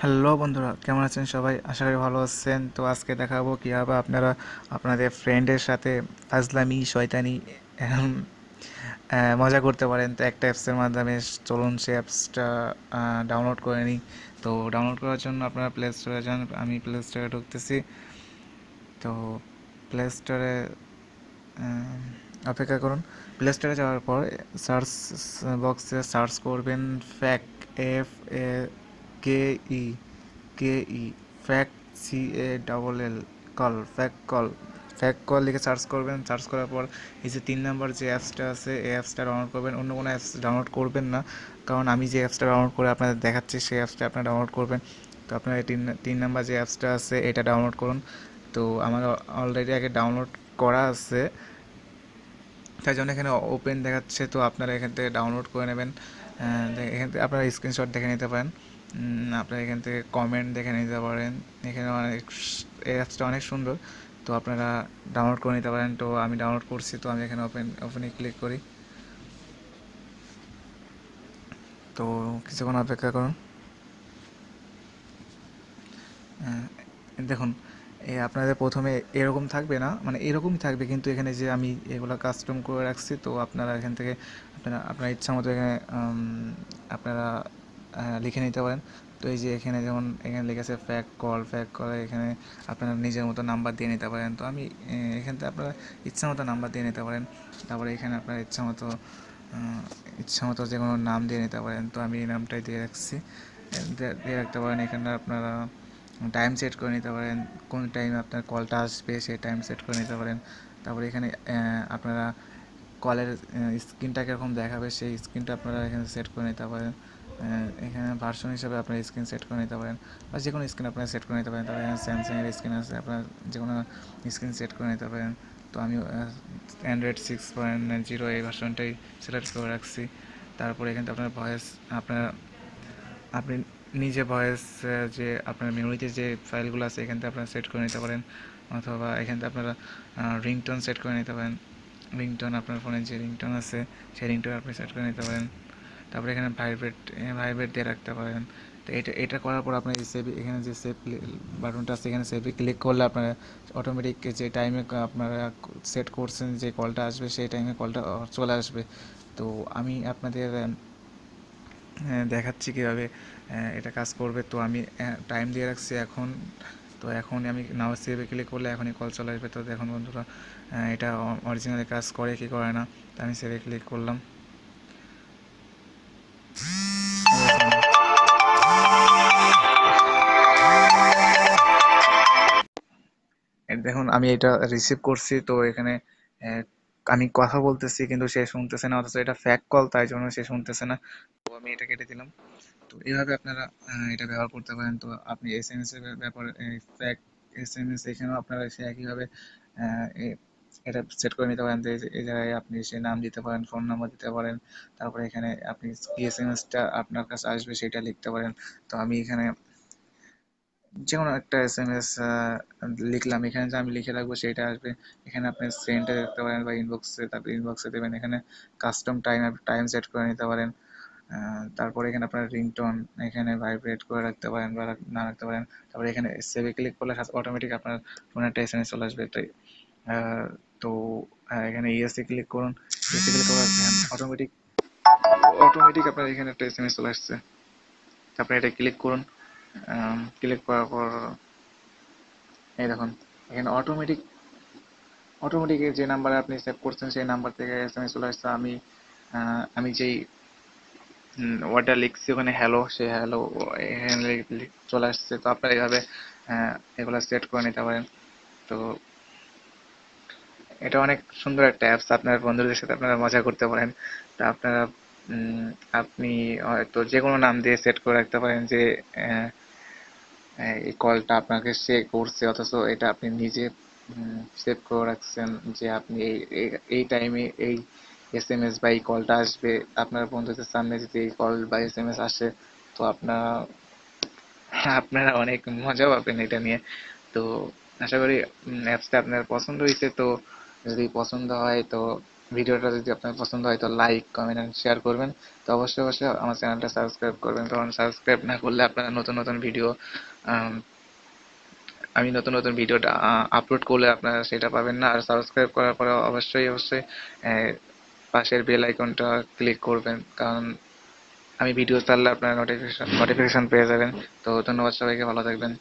Hello বন্ধুরা, কেমন আছেন সবাই? আশা করি ভালো আছেন। তো আজকে দেখাবো কীভাবে আপনারা আপনাদের ফ্রেন্ডের সাথে ফাজলামি শয়তানি এরম, মজা করতে পারেন। তো একটা অ্যাপসের মাধ্যমে চলুন সে অ্যাপসটা ডাউনলোড করে নিই। তো ডাউনলোড করার জন্য আপনারা প্লে স্টোরে যান। আমি প্লে স্টোরে ঢুকতেছি। তো প্লে স্টোরে অপেক্ষা করুন। প্লে স্টোরে যাওয়ার পর সার্চ বক্সে সার্চ করবেন fake, F A K E K E fact, CALL, call, fact call লিখে সার্চ করবেন। সার্চ করার পর এই যে 3 নম্বর যে অ্যাপসটা আছে এই অ্যাপসটা ডাউনলোড করবেন। অন্য কোনো অ্যাপস ডাউনলোড করবেন না, কারণ আমি যে অ্যাপসটা ডাউনলোড করে আপনাদের দেখাচ্ছি সেই অ্যাপসটা আপনারা ডাউনলোড করবেন। তো আপনার এই 3 নম্বর যে অ্যাপসটা আছে এটা ডাউনলোড করুন। তো আমার অলরেডি আগে ডাউনলোড করা আছে, তাই জন্য এখানে ওপেন দেখাচ্ছে। তো আপনারা এখান থেকে ডাউনলোড করে নেবেন। এখান থেকে আপনারা স্ক্রিনশট দেখে নিতে পারেন। আপনারা এখান থেকে কমেন্ট দেখে নিতে পারেন। এখানে অনেক, এই অ্যাপসটা অনেক সুন্দর। তো আপনারা ডাউনলোড করে নিতে পারেন। তো আমি ডাউনলোড করছি, তো আমি এখানে ওপেনে ক্লিক করি। তো কিছুক্ষণ অপেক্ষা করুন। আহ, দেখুন, আপনাদের প্রথমে এরকম থাকবে না, মানে এরকমই থাকবে, কিন্তু এখানে যে আমি এগুলো কাস্টম করে রাখছি। তো আপনারা এখান থেকে আপনারা আপনার ইচ্ছা মতো এখানে আপনারা লিখে নিতে পারেন। তো এই যে এখানে যেমন এখানে লিখেছে ফ্যাক কল, এখানে আপনারা নিজের মতো নাম্বার দিয়ে নিতে পারেন। তো আমি এখান থেকে আপনারা ইচ্ছা মতো নাম্বার দিয়ে নিতে পারেন। তারপরে এখানে আপনার ইচ্ছা মতো যে কোনো নাম দিয়ে নিতে পারেন। তো আমি এই নামটাই দিয়ে রাখছি, দিয়ে রাখতে পারেন। এখানে আপনারা টাইম সেট করে নিতে পারেন, কোন টাইমে আপনার কলটা আসবে সেই টাইম সেট করে নিতে পারেন। তারপরে এখানে আপনারা কলের স্ক্রিনটা কীরকম দেখাবে সেই স্ক্রিনটা আপনারা এখানে সেট করে নিতে পারেন। এখানে ভার্সন হিসাবে আপনারা স্ক্রিন সেট করে নিতে পারেন, বা যে কোনো স্ক্রিন আপনারা সেট করে নিতে পারেন। তারপরে এখানে স্যামসাংয়ের স্ক্রিন আছে, আপনারা যে কোনো স্ক্রিন সেট করে নিতে পারেন। তো আমি Android 6.0 এই ভার্সনটাই সিলেক্ট করে রাখছি। তারপরে এখানে আপনার ভয়েস, আপনার আপনি নিজে ভয়েস, যে আপনার মেমোরিতে যে ফাইলগুলো আছে এখান থেকে আপনারা সেট করে নিতে পারেন, অথবা এখান থেকে আপনারা রিংটোন সেট করে নিতে পারেন। রিংটোন, আপনার ফোনে যে রিংটোন আছে সেই রিংটোন আপনি সেট করে নিতে পারেন। তারপরে এখানে ভাইব্রেট দিয়ে রাখতে পারেন। তো এটা করার পর আপনার সেভ, এখানে যে সেভ বাটনটা আছে এখানে সেভে ক্লিক করলে আপনারা অটোমেটিক যে টাইমে আপনারা সেট করছেন যে কলটা আসবে সেই টাইমে কলটা চলে আসবে। তো আমি আপনাদের দেখাচ্ছি কীভাবে এটা কাজ করবে। তো আমি টাইম দিয়ে রাখছি এখন। তো এখন আমি নাও সেভে ক্লিক করলে এখনই কল চলে আসবে। তো দেখুন বন্ধুরা, এটা অরিজিনালি কাজ করে কি করে না। তো আমি সেভে ক্লিক করলাম। দেখুন আমি এটা রিসিভ করছি। তো এখানে আহ, আমি কথা বলতেছি কিন্তু সে শুনতেছে না, অথচ এটা ফ্যাক কল, তাই জন্য সে শুনতেছে না। তো আমি এটা কেটে দিলাম। তো এইভাবে আপনারা এটা ব্যবহার করতে পারেন। তো আপনি SMS এর ব্যাপারে ফ্যাক SMS, এখানেও আপনারা সে একইভাবে এটা সেট করে নিতে পারেন। তো এই জায়গায় আপনি সে নাম দিতে পারেন, ফোন নাম্বার দিতে পারেন। তারপরে এখানে আপনি কি SMS-টা আপনার কাছে আসবে সেটা লিখতে পারেন। তো আমি এখানে যে কোনো একটা SMS লিখলাম, এখানে যে আমি লিখে রাখবো সেটা আসবে। এখানে আপনি সেন্ডে দেখতে পারেন বা ইনবক্সে, তারপরে ইনবক্সে দেবেন। এখানে কাস্টম টাইম সেট করে নিতে পারেন। তারপরে এখানে আপনার রিংটোন এখানে ভাইব্রেট করে রাখতে পারেন বা না রাখতে পারেন। তারপরে এখানে সেভে ক্লিক করলে অটোমেটিক আপনার ফোনে একটা SMS চলে আসবে। তাই আহ, তো এখানে ইএসএ ক্লিক করুন। ইএসএ ক্লিক করার অটোমেটিক অটোমেটিক আপনার এখানে একটা SMS চলে আসছে। তারপরে এটা ক্লিক করুন। ক্লিক করার পর এই দেখুন, এখানে অটোমেটিক যে নাম্বারে আপনি সেভ করছেন সেই নাম্বার থেকে SMS চলে আসছে। আমি যেই ওয়ার্ডটা লিখছি ওখানে হ্যালো, সে হ্যালো এখানে চলে আসছে। তো আপনারা এইভাবে এগুলো সেট করে নিতে পারেন। তো এটা অনেক সুন্দর একটা অ্যাপস, আপনার বন্ধুদের সাথে আপনারা মজা করতে পারেন। তা আপনারা উম, আপনি হয়তো যে কোনো নাম দিয়ে সেট করে রাখতে পারেন যে আহ, এই কলটা আপনাকে সে করছে, অথচ এটা আপনি নিজে সেভ করে রাখছেন যে আপনি এই টাইমে এই SMS বা এই কলটা আসবে। আপনার বন্ধুদের সামনে যদি এই কল বা SMS আসে, তো আপনারা অনেক মজা পাবেন এটা নিয়ে। তো আশা করি অ্যাপসটা আপনার পছন্দ হয়েছে। তো যদি পছন্দ হয় তো ভিডিওটা যদি আপনার পছন্দ হয় তো লাইক, কমেন্ট এন্ড শেয়ার করবেন। তো অবশ্যই অবশ্যই আমার চ্যানেলটা সাবস্ক্রাইব করবেন, কারণ সাবস্ক্রাইব না করলে আপনারা নতুন নতুন ভিডিও, আমি নতুন নতুন ভিডিওটা আপলোড করলে আপনারা সেটা পাবেন না। আর সাবস্ক্রাইব করার পরে অবশ্যই অবশ্যই আহ, পাশের বেল আইকনটা ক্লিক করবেন, কারণ আমি ভিডিও ছাড়লে আপনারা নোটিফিকেশন পেয়ে যাবেন। তো ধন্যবাদ সবাইকে, ভালো থাকবেন।